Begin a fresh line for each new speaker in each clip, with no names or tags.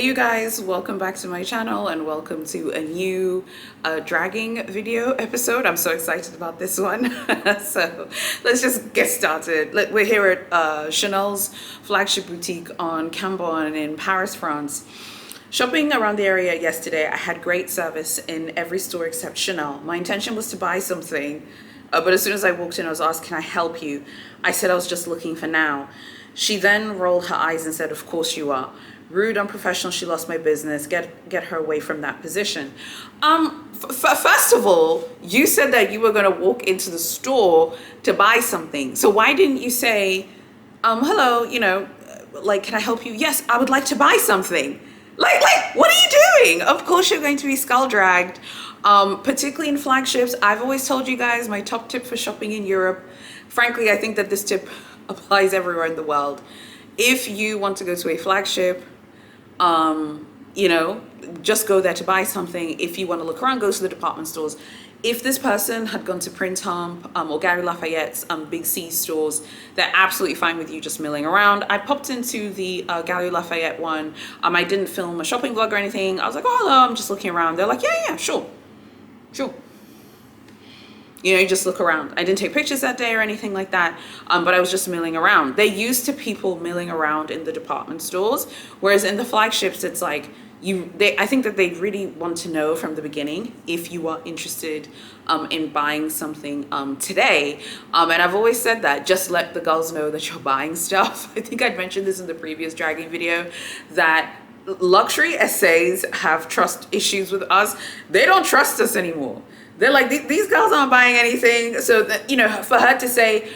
you guys, welcome back to my channel and welcome to a new dragging video episode. I'm so excited about this one. So let's just get started. We're here at Chanel's flagship boutique on Cambon in Paris, France. Shopping around the area yesterday, I had great service in every store except Chanel. My intention was to buy something, but as soon as I walked in, I was asked, "Can I help you?" I said I was just looking for now. She then rolled her eyes and said, "Of course you are." Rude, unprofessional, she lost my business. Get her away from that position. First of all, you said that you were going to walk into the store to buy something. So why didn't you say, hello, can I help you? Yes, I would like to buy something. Like, what are you doing? Of course you're going to be skull dragged, particularly in flagships. I've always told you guys my top tip for shopping in Europe. Frankly, I think that this tip applies everywhere in the world. If you want to go to a flagship, just go there to buy something. If you want to look around, go to the department stores. If this person had gone to Printemps or Galeries Lafayette's Big C stores, they're absolutely fine with you just milling around. I popped into the Galeries Lafayette one. I didn't film a shopping vlog or anything. I was like, "Oh, hello, I'm just looking around." They're like, yeah, sure. You just look around. I didn't take pictures that day or anything like that, but I was just milling around. They're used to people milling around in the department stores, whereas in the flagships, it's like, I think that they really want to know from the beginning if you are interested in buying something today. And I've always said that, just let the girls know that you're buying stuff. I think I'd mentioned this in the previous dragging video, that luxury essays have trust issues with us. They don't trust us anymore. They're like, these girls aren't buying anything. So that, for her to say,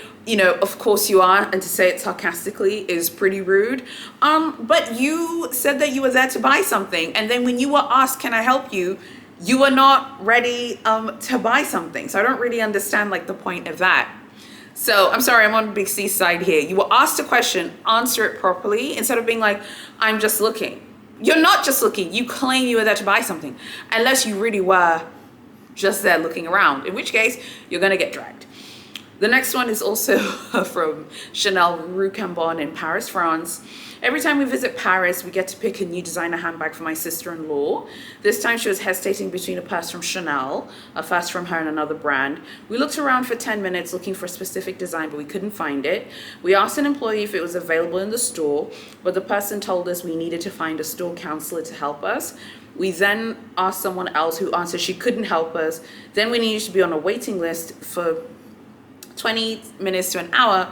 of course you are, and to say it sarcastically is pretty rude. But you said that you were there to buy something. And then when you were asked, "Can I help you?" you were not ready to buy something. So I don't really understand the point of that. So I'm sorry, I'm on Big C side here. You were asked a question, answer it properly, instead of being like, "I'm just looking." You're not just looking. You claim you were there to buy something, unless you really were just there looking around, in which case you're gonna get dragged. The next one is also from Chanel Rue Cambon in Paris, France. Every time we visit Paris, we get to pick a new designer handbag for my sister-in-law. This time she was hesitating between a purse from Chanel, a purse from her, and another brand. We looked around for 10 minutes looking for a specific design, but we couldn't find it. We asked an employee if it was available in the store, but the person told us we needed to find a store counselor to help us. We then asked someone else who answered she couldn't help us. Then we needed to be on a waiting list for 20 minutes to an hour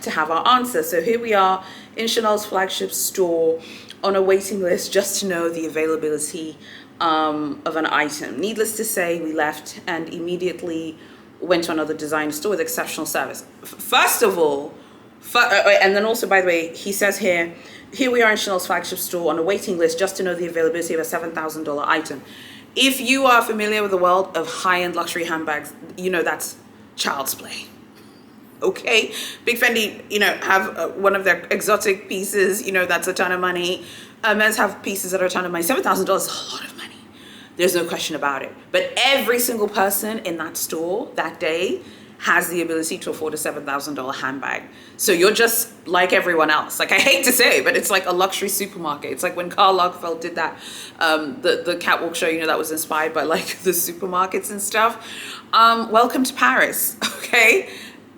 to have our answer. So here we are in Chanel's flagship store on a waiting list just to know the availability of an item. Needless to say, we left and immediately went to another design store with exceptional service. First of all, and then also, by the way, he says here we are in Chanel's flagship store on a waiting list just to know the availability of a $7,000 item. If you are familiar with the world of high-end luxury handbags, that's child's play. Okay, Big Fendi, have one of their exotic pieces, that's a ton of money. Men's have pieces that are a ton of money. $7,000 is a lot of money. There's no question about it. But every single person in that store that day has the ability to afford a $7,000 handbag. So you're just like everyone else. I hate to say it, but it's like a luxury supermarket. It's like when Karl Lagerfeld did that, the catwalk show, that was inspired by the supermarkets and stuff. Welcome to Paris, okay?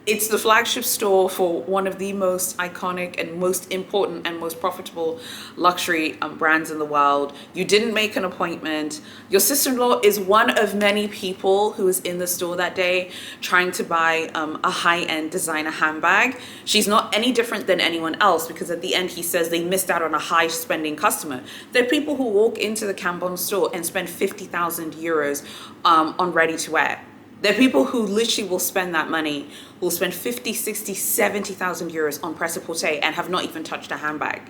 It's the flagship store for one of the most iconic and most important and most profitable luxury brands in the world. You didn't make an appointment. Your sister-in-law is one of many people who was in the store that day trying to buy a high-end designer handbag. She's not any different than anyone else, because at the end he says they missed out on a high-spending customer. There are people who walk into the Cambon store and spend 50,000 euros on ready-to-wear. There are people who literally will spend that money, will spend 50, 60, 70,000 euros on prêt-à-porter and have not even touched a handbag.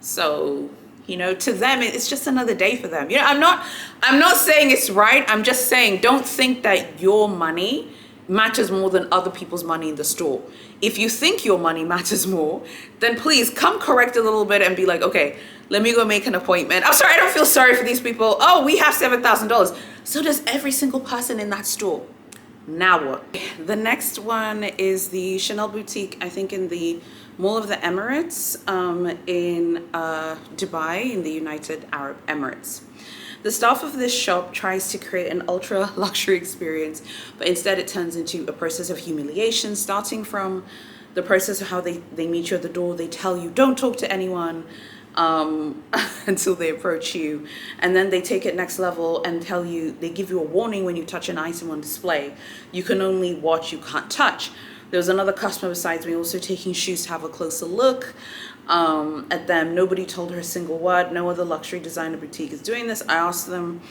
So, to them, it's just another day for them. I'm not saying it's right. I'm just saying, don't think that your money matters more than other people's money in the store. If you think your money matters more, then please come correct a little bit and be like, okay, let me go make an appointment. I'm sorry, I don't feel sorry for these people. Oh, we have $7,000. So does every single person in that store. Now what? The next one is the Chanel boutique, I think in the Mall of the Emirates, in Dubai, in the United Arab Emirates. The staff of this shop tries to create an ultra luxury experience, but instead it turns into a process of humiliation, starting from the process of how they meet you at the door. They tell you, don't talk to anyone, until they approach you, and then they take it next level and tell you, they give you a warning when you touch an item on display. You can only watch, you can't touch. There was another customer besides me also taking shoes to have a closer look at them. Nobody told her a single word. No other luxury designer boutique is doing this. I asked them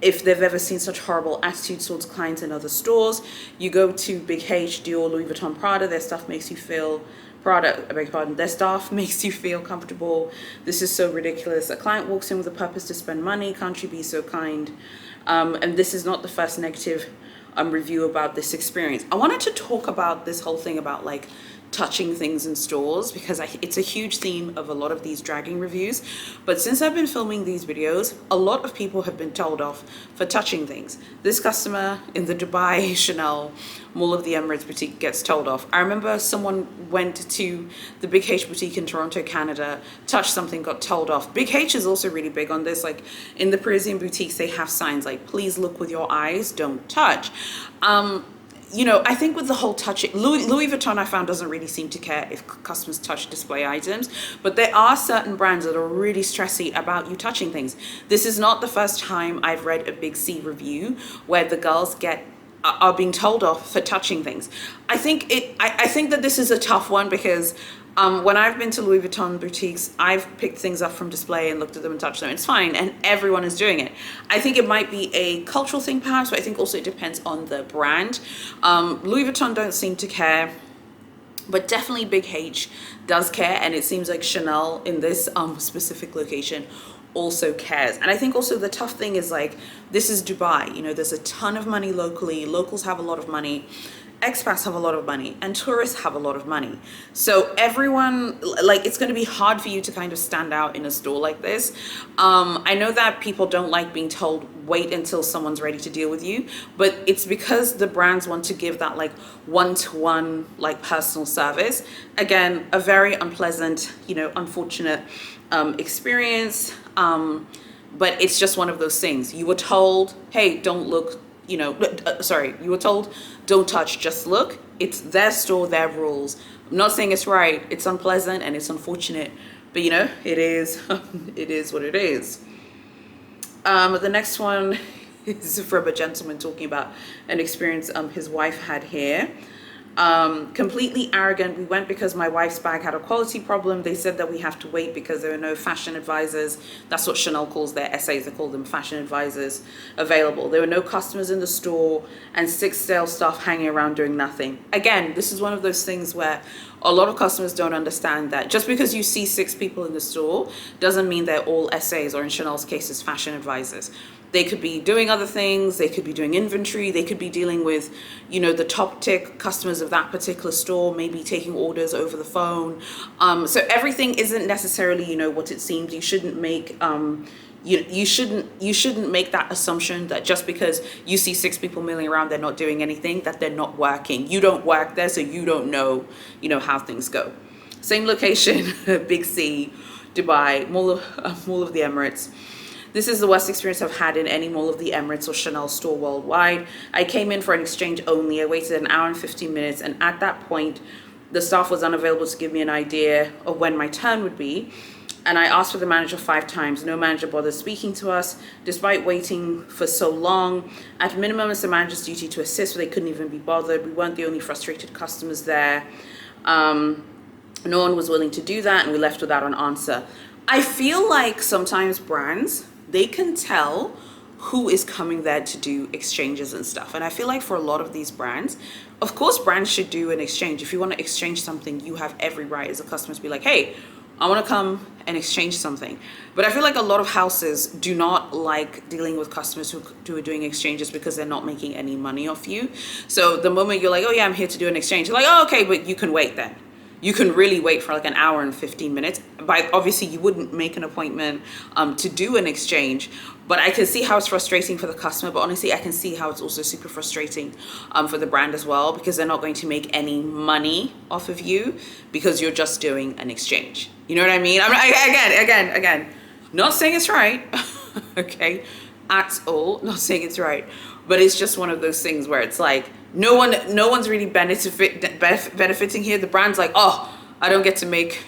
if they've ever seen such horrible attitudes towards clients in other stores. You go to Big H, Dior, Louis Vuitton, Prada, their stuff makes you feel Prada, I beg your pardon, their staff makes you feel comfortable. This is so ridiculous. A client walks in with a purpose to spend money. Can't you be so kind? And this is not the first negative review about this experience. I wanted to talk about this whole thing about like touching things in stores, because it's a huge theme of a lot of these dragging reviews. But since I've been filming these videos, a lot of people have been told off for touching things. This customer in the Dubai Chanel Mall of the Emirates boutique gets told off. I remember someone went to the Big H boutique in Toronto, Canada, touched something, got told off. Big H is also really big on this. Like in the Parisian boutiques, they have signs like, please look with your eyes, don't touch. You know, I think with the whole touching, Louis Vuitton I found doesn't really seem to care if customers touch display items, but there are certain brands that are really stressy about you touching things. This is not the first time I've read a Big C review where the girls are being told off for touching things. I think that this is a tough one because when I've been to Louis Vuitton boutiques, I've picked things up from display and looked at them and touched them. It's fine, and everyone is doing it. I think it might be a cultural thing perhaps, but I think also it depends on the brand. Louis Vuitton don't seem to care, but definitely Big H does care, and it seems like Chanel in this specific location also cares. And I think also the tough thing is like, this is Dubai, you know, there's a ton of money locally, locals have a lot of money, expats have a lot of money, and tourists have a lot of money. So everyone, like, it's going to be hard for you to kind of stand out in a store like this. I know that people don't like being told, wait until someone's ready to deal with you, but it's because the brands want to give that like one-to-one, like personal service. Again, a very unpleasant, you know, unfortunate experience. But it's just one of those things. You were told, hey, don't look, you know, you were told, don't touch, just look. It's their store, their rules. I'm not saying it's right. It's unpleasant and it's unfortunate, but you know, it is, it is what it is. The next one is from a gentleman talking about an experience his wife had here. Completely arrogant. We went because my wife's bag had a quality problem. They said that we have to wait because there are no fashion advisors. That's what Chanel calls their SAs. They call them fashion advisors available. There were no customers in the store and 6 sales staff hanging around doing nothing. Again, this is one of those things where a lot of customers don't understand that just because you see 6 people in the store doesn't mean they're all SAs, or in Chanel's case, is fashion advisors. They could be doing other things, they could be doing inventory, they could be dealing with, you know, the top tick customers of that particular store, maybe taking orders over the phone. So everything isn't necessarily, you know, what it seems. You shouldn't make, you shouldn't make that assumption that just because you see 6 people milling around, they're not doing anything, that they're not working. You don't work there, so you don't know, you know, how things go. Same location, Big C, Dubai, Mall of the Emirates. This is the worst experience I've had in any Mall of the Emirates or Chanel store worldwide. I came in for an exchange only. I waited an hour and 15 minutes, and at that point, the staff was unavailable to give me an idea of when my turn would be. And I asked for the manager 5 times. No manager bothered speaking to us, despite waiting for so long. At minimum, it's the manager's duty to assist, but they couldn't even be bothered. We weren't the only frustrated customers there. No one was willing to do that, and we left without an answer. I feel like sometimes brands, they can tell who is coming there to do exchanges and stuff. And I feel like for a lot of these brands, of course, brands should do an exchange. If you want to exchange something, you have every right as a customer to be like, hey, I want to come and exchange something. But I feel like a lot of houses do not like dealing with customers who are doing exchanges because they're not making any money off you. So the moment you're like, oh yeah, I'm here to do an exchange, you're like, oh, okay, but you can wait then. you can really wait for like an hour and 15 minutes. But obviously you wouldn't make an appointment to do an exchange, but I can see how it's frustrating for the customer, but honestly I can see how it's also super frustrating for the brand as well, because they're not going to make any money off of you because you're just doing an exchange. You know what I mean? Again, not saying it's right, okay, at all, not saying it's right, but it's just one of those things where it's like no one's really benefiting here. The brand's like, oh, I don't get to make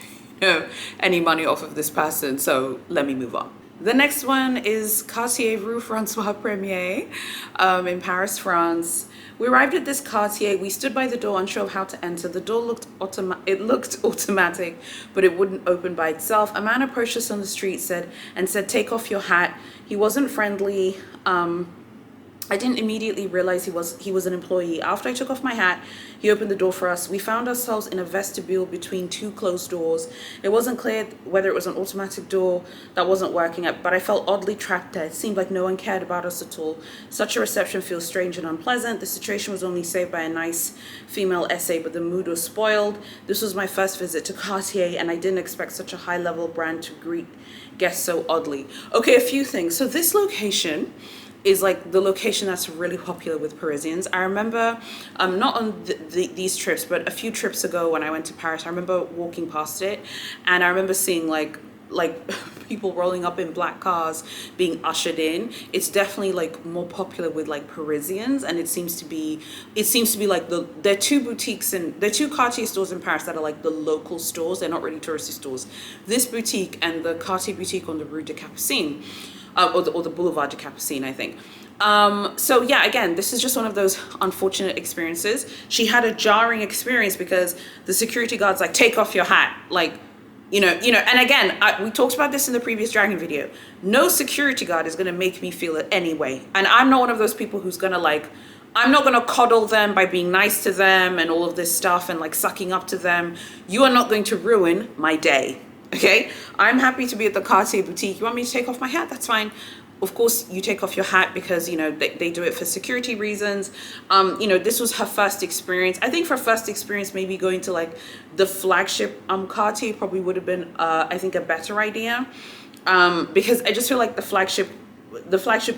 any money off of this person, so let me move on. The next one is Cartier Rue Francois Premier in Paris, France. We arrived at this Cartier. We stood by the door, unsure of how to enter. The door looked automatic, but it wouldn't open by itself. A man approached us on the street, said, take off your hat. He wasn't friendly. I didn't immediately realize he was an employee. After I took off my hat, he opened the door for us. We found ourselves in a vestibule between two closed doors. It wasn't clear whether it was an automatic door that wasn't working, but I felt oddly trapped there. It seemed like no one cared about us at all. Such a reception feels strange and unpleasant. The situation was only saved by a nice female essay, but the mood was spoiled. This was my first visit to Cartier, and I didn't expect such a high-level brand to greet guests so oddly. Okay, a few things. So this location is like the location that's really popular with Parisians. I remember, not on these trips, but a few trips ago when I went to Paris, I remember walking past it, and I remember seeing like people rolling up in black cars being ushered in. It's definitely like more popular with like Parisians, and it seems to be like there are two boutiques and there are two Cartier stores in Paris that are like the local stores. They're not really touristy stores. This boutique and the Cartier boutique on the Rue de Capucine. Or the Boulevard de Capucine, I think. So yeah, again, this is just one of those unfortunate experiences. She had a jarring experience because the security guard's like, take off your hat. Like, you know, and again, we talked about this in the previous Dragon video. No security guard is gonna make me feel it anyway. And I'm not one of those people who's gonna like, I'm not gonna coddle them by being nice to them and all of this stuff and like sucking up to them. You are not going to ruin my day. Okay, I'm happy to be at the Cartier boutique. You want me to take off my hat? That's fine. Of course, you take off your hat because, you know, they do it for security reasons. You know, this was her first experience. I think for first experience, maybe going to like the flagship Cartier probably would have been, I think, a better idea. Because I just feel like the flagship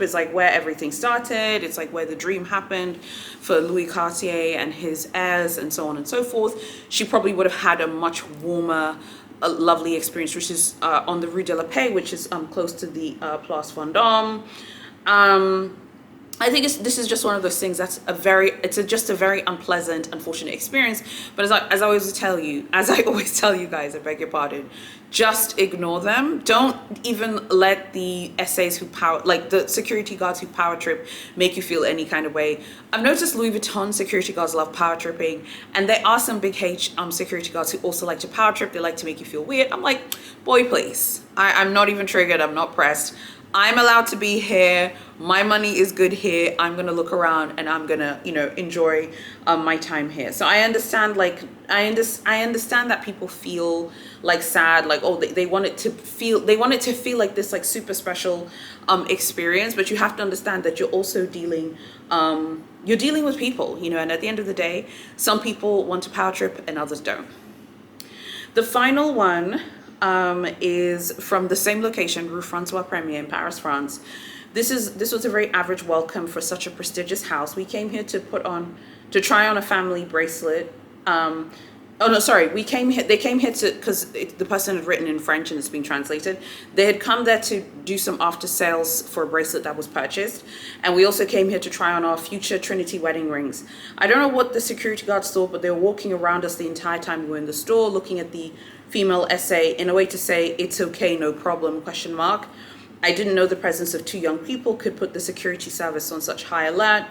is like where everything started. It's like where the dream happened for Louis Cartier and his heirs and so on and so forth. She probably would have had a much warmer, a lovely experience, which is on the Rue de la Paix, which is close to the Place Vendôme. I think this is just one of those things that's just a very unpleasant, unfortunate experience. But as I always tell you guys, I beg your pardon, just ignore them. Don't even let the essays the security guards who power trip make you feel any kind of way. I've noticed Louis Vuitton security guards love power tripping, and there are some big H security guards who also like to power trip. They like to make you feel weird. I'm like, boy, please. I'm not even triggered. I'm not pressed. I'm allowed to be here. My money is good here. I'm going to look around and I'm going to, you know, enjoy my time here. So I understand, like, I understand that people feel like sad, like, oh, they want it to feel like this, like, super special experience. But you have to understand that you're also dealing with people, you know, and at the end of the day, some people want to power trip and others don't. The final one is from the same location, Rue Francois Premier in Paris, France. This was a very average welcome for such a prestigious house. We came here to try on a family bracelet. They came here because the person had written in French and it's being translated. They had come there to do some after sales for a bracelet that was purchased. And we also came here to try on our future Trinity wedding rings. I don't know what the security guards thought, but they were walking around us the entire time we were in the store, looking at the female essay in a way to say, it's okay, no problem, ? I didn't know the presence of two young people could put the security service on such high alert.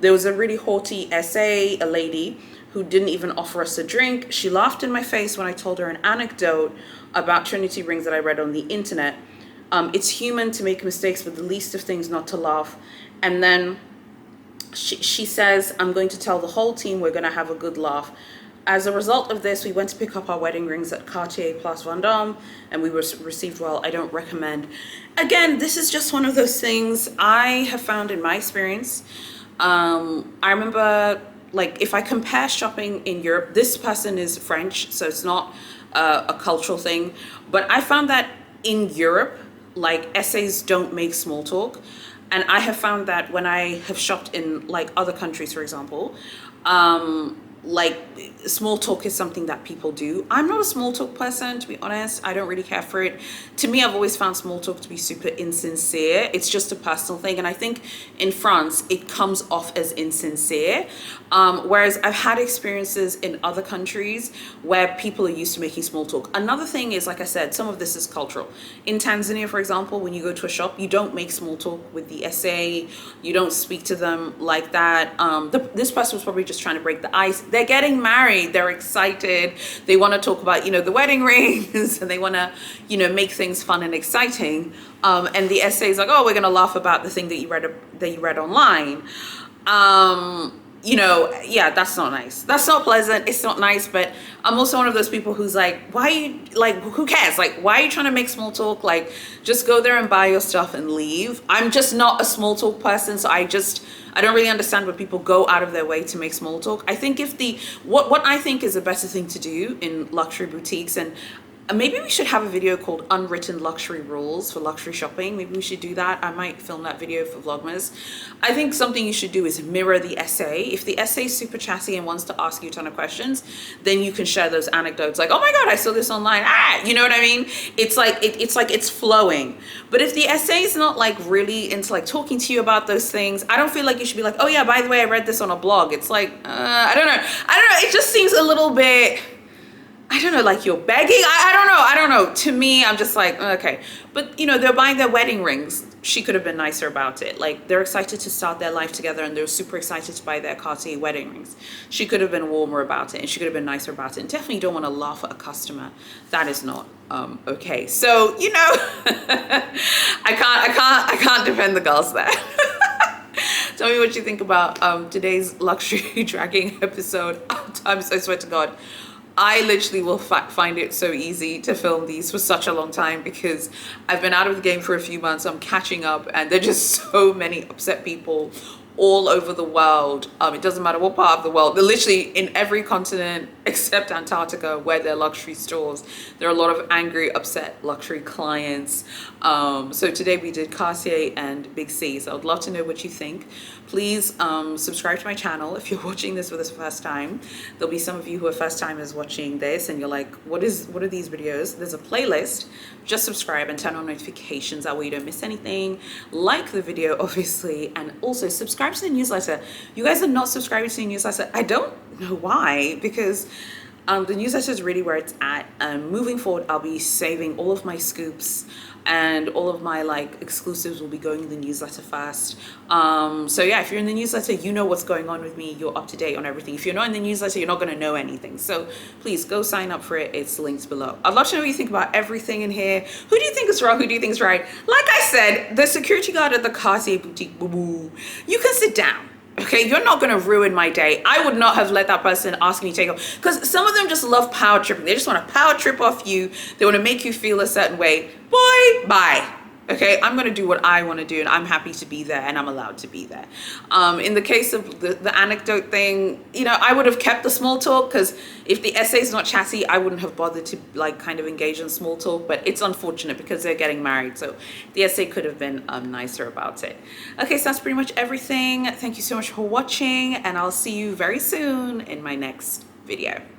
There was a really haughty essay, a lady, who didn't even offer us a drink. She laughed in my face when I told her an anecdote about Trinity rings that I read on the internet. It's human to make mistakes, but the least of things not to laugh. And then she says, I'm going to tell the whole team we're going to have a good laugh. As a result of this, we went to pick up our wedding rings at Cartier Place Vendôme, and we were received well. I don't recommend. Again, this is just one of those things I have found in my experience. I remember like if I compare shopping in Europe, this person is French, so it's not a cultural thing. But I found that in Europe, like essays don't make small talk. And I have found that when I have shopped in like other countries, for example, like small talk is something that people do. I'm not a small talk person, to be honest. I don't really care for it. To me, I've always found small talk to be super insincere. It's just a personal thing. And I think in France, it comes off as insincere. Whereas I've had experiences in other countries where people are used to making small talk. Another thing is, like I said, some of this is cultural. In Tanzania, for example, when you go to a shop, you don't make small talk with the SA. You don't speak to them like that. This person was probably just trying to break the ice. They're getting married. They're excited. They want to talk about, the wedding rings, and they want to, make things fun and exciting. And the essay is like, oh, we're going to laugh about the thing that you read online. Yeah, that's not nice. That's not pleasant. It's not nice. But I'm also one of those people who's like, why are you, like, who cares? Like, why are you trying to make small talk? Like, just go there and buy your stuff and leave. I'm just not a small talk person. So I don't really understand when people go out of their way to make small talk. I think what I think is a better thing to do in luxury boutiques, and maybe we should have a video called Unwritten Luxury Rules for Luxury Shopping. Maybe we should do that. I might film that video for Vlogmas. I think something you should do is mirror the essay. If the essay is super chatty and wants to ask you a ton of questions, then you can share those anecdotes like, oh my God, I saw this online. You know what I mean? It's like, it's flowing. But if the essay is not like really into like talking to you about those things, I don't feel like you should be like, oh yeah, by the way, I read this on a blog. It's like, I don't know. It just seems a little bit, I don't know, like you're begging. I don't know. To me, I'm just like, okay. But they're buying their wedding rings. She could have been nicer about it. Like, they're excited to start their life together and they're super excited to buy their Cartier wedding rings. She could have been warmer about it and she could have been nicer about it. And definitely don't want to laugh at a customer. That is not okay. So, I can't defend the girls there. Tell me what you think about today's luxury dragging episode. I swear to God. I literally will find it so easy to film these for such a long time because I've been out of the game for a few months. I'm catching up and there are just so many upset people all over the world. It doesn't matter what part of the world. They're literally in every continent except Antarctica where there are luxury stores. There are a lot of angry, upset luxury clients. So today we did Cartier and Big C. So I'd love to know what you think. Please subscribe to my channel if you're watching this for the first time. There'll be some of you who are first timers watching this and you're like, what are these videos? There's a playlist. Just subscribe and turn on notifications. That way you don't miss anything. Like the video, obviously, and also subscribe to the newsletter. You guys are not subscribing to the newsletter. I don't know why, because the newsletter is really where it's at. Moving forward, I'll be saving all of my scoops and all of my like exclusives will be going in the newsletter first. So yeah, if you're in the newsletter, you know what's going on with me. You're up to date on everything. If you're not in the newsletter, you're not going to know anything. So please go sign up for it. It's linked below. I'd love to know what you think about everything in here. Who do you think is wrong? Who do you think is right? Like I said, the security guard at the Cartier boutique, boo-boo, you can sit down. Okay, you're not gonna ruin my day. I would not have let that person ask me to take off, because some of them just love power tripping. They just want to power trip off you. They want to make you feel a certain way. Boy, bye. Okay, I'm gonna do what I want to do, and I'm happy to be there, and I'm allowed to be there. In the case of the anecdote thing, I would have kept the small talk, because if the essay is not chatty, I wouldn't have bothered to like kind of engage in small talk. But it's unfortunate because they're getting married, so the essay could have been nicer about it. Okay, so that's pretty much everything. Thank you so much for watching, and I'll see you very soon in my next video.